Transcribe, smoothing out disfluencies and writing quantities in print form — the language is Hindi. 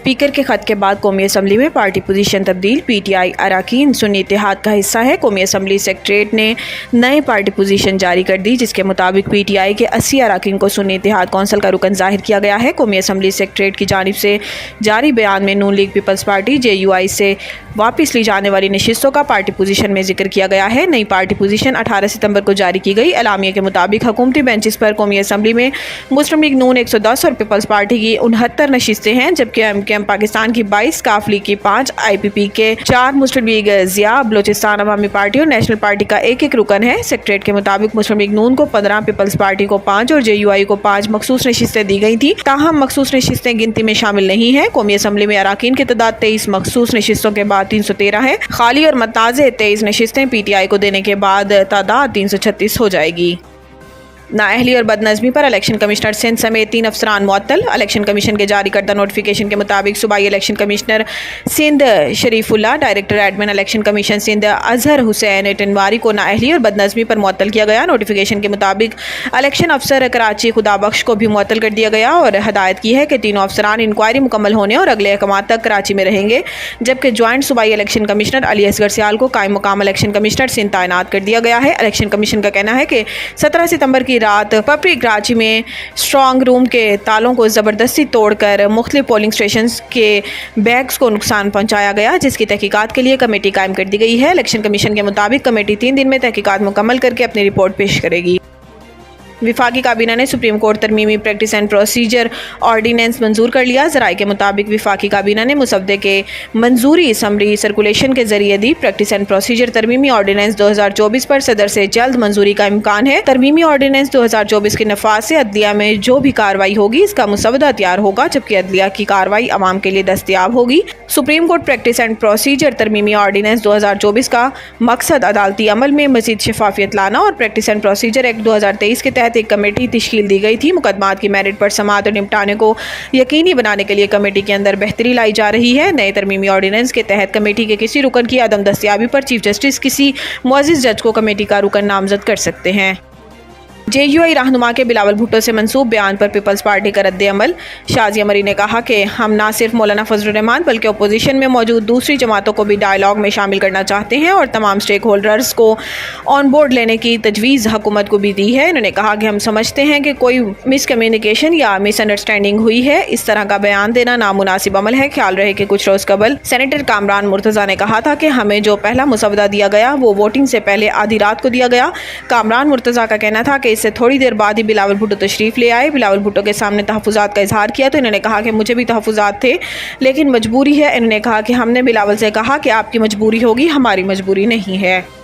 स्पीकर के खत के बाद कौमी असम्बली में पार्टी पोजीशन तब्दील। पीटीआई अराकीन सुन्नी इत्तेहाद का हिस्सा है। कौमी असम्बली सेक्रेटरीट ने नए पार्टी पोजीशन जारी कर दी, जिसके मुताबिक पीटीआई के 80 अराकीन को सुन्नी इत्तेहाद कौंसिल का रुकन जाहिर किया गया है। कौमी असम्बली सेक्रेटरीट की जानिब से जारी बयान में नून लीग पीपल्स पार्टी JUI से वापस ली जाने वाली नशिस्तों का पार्टी पोजीशन में जिक्र किया गया है। नई पार्टी पोजीशन 18 सितंबर को जारी की गई। एलामिया के मुताबिक हुकूमती बेंचेस पर कौमी असम्बली में मुस्लिम लीग नून 110 और पीपल्स पार्टी की 69 नशिस्तें हैं, जबकि MKM पाकिस्तान की 22, काफ लीग की 5, IPP के 4, मुस्लिम लीग ज़िया, बलोचिस्तान अवामी पार्टी और नेशनल पार्टी का एक रुकन है। सेक्रेटरीट के मुताबिक मुस्लिम लीग नून को 15, पीपल्स पार्टी को 5 और JUI को 5 मखसूस नशिस्तें दी गई थी। ताहम मखसूस नशिस्तें गिनती में शामिल नहीं है। कौमी असम्बली में अराकीन की तादाद 23 मखसूस नशिस्तों के बाद 313 है। खाली और मुताज़े 23 नशिस्तें PTI को देने के बाद तादाद 336 हो जाएगी। नाअहली और बदनज़मी पर इलेक्शन कमिश्नर सिंध समेत 3 अफसरान मुअत्तल। इलेक्शन कमीशन के जारी करदा नोटिफिकेशन के मुताबिक सूबाई election commissioner Sindh Sharifullah, director admin election commission Sindh Azhar Hussain Tinwari को नाअहली और बदनज़मी पर मुअत्तल किया गया। नोटिफिकेशन के मुताबिक इलेक्शन अफसर कराची खुदाबख्श को भी मुअत्तल कर दिया गया और हदायत की है कि तीनों अफसरान इंक्वायरी मुकम्मल होने और अगले अहकामात तक कराची में रहेंगे, जबकि ज्वाइंट सूबाई इलेक्शन कमिश्नर अली असगर सियाल को कायम मुकाम इलेक्शन कमिश्नर सिंध तैनात कर दिया गया है। इलेक्शन कमीशन का कहना है कि 17 सितंबर की रात पपरी कराची में स्ट्रॉन्ग रूम के तालों को ज़बरदस्ती तोड़कर मुख्तलिफ पोलिंग स्टेशन के बैग्स को नुकसान पहुंचाया गया, जिसकी तहकीकात के लिए कमेटी कायम कर दी गई है। इलेक्शन कमीशन के मुताबिक कमेटी 3 दिन में तहकीकात मुकम्मल करके अपनी रिपोर्ट पेश करेगी। विफाकी काबीना ने सुप्रीम कोर्ट तरमीमी प्रैक्टिस एंड प्रोसीजर ऑर्डीनेंस मंजूर कर लिया। ज़राए के मुताबिक विफाकी काबीना ने मुसवदे के मंजूरी समरी सर्कुलेशन के जरिए दी। प्रैक्टिस एंड प्रोसीजर तरमीमी ऑर्डीनेंस 2024 पर सदर से जल्द मंजूरी का इम्कान है। तरमीमी ऑर्डीनेंस 2024 के नफाज से अदलिया में जो भी कार्रवाई होगी इसका मुसवदा तैयार होगा, जबकि अदलिया की कार्रवाई अवाम के लिए दस्तयाब होगी। Supreme court practice and procedure तरमीमी ऑर्डीनेंस 2024 का मकसद अदालती अमल में मजीद शफाफियत लाना और प्रैक्टिस एंड प्रोसीजर एक्ट 2023 के तहत एक कमेटी तश्कील दी गई थी। मुकदमात की मेरिट पर समाअत और निपटाने को यकीनी बनाने के लिए कमेटी के अंदर बेहतरी लाई जा रही है। नए तरमीमी ऑर्डिनेंस के तहत कमेटी के किसी रुकन की अदम दस्तयाबी पर चीफ जस्टिस किसी मुअज़्ज़िज़ जज को कमेटी का रुकन नामजद कर सकते हैं। JUI रहनुमा के बिलावल भुट्टो से मंसूब बयान पर पीपल्स पार्टी का रद्द अमल। शाजिया मरी ने कहा कि हम ना सिर्फ मौलाना फजलुर रहमान बल्कि अपोजिशन में मौजूद दूसरी जमातों को भी डायलॉग में शामिल करना चाहते हैं और तमाम स्टेक होल्डर्स को ऑन बोर्ड लेने की तजवीज़ हुकूमत को भी दी है। इन्होंने कहा कि हम समझते हैं कि कोई मिसकम्युनिकेशन या मिसअंडरस्टैंडिंग हुई है। इस तरह का बयान देना नामुनासिब अमल है। ख्याल रहे कि कुछ रोज़ कबल सेनेटर कामरान मुर्तज़ा ने कहा था कि हमें जो पहला मुसवदा दिया गया वो वोटिंग से पहले आधी रात को दिया गया। कामरान मुर्तज़ा का कहना था कि इससे थोड़ी देर बाद ही बिलावल भुट्टो तशरीफ ले आए। बिलावल भुट्टो के सामने तहफ़्फ़ुज़ात का इजहार किया तो इन्होंने कहा कि मुझे भी तहफ़्फ़ुज़ात थे, लेकिन मजबूरी है। इन्होंने कहा कि हमने बिलावल से कहा कि आपकी मजबूरी होगी, हमारी मजबूरी नहीं है।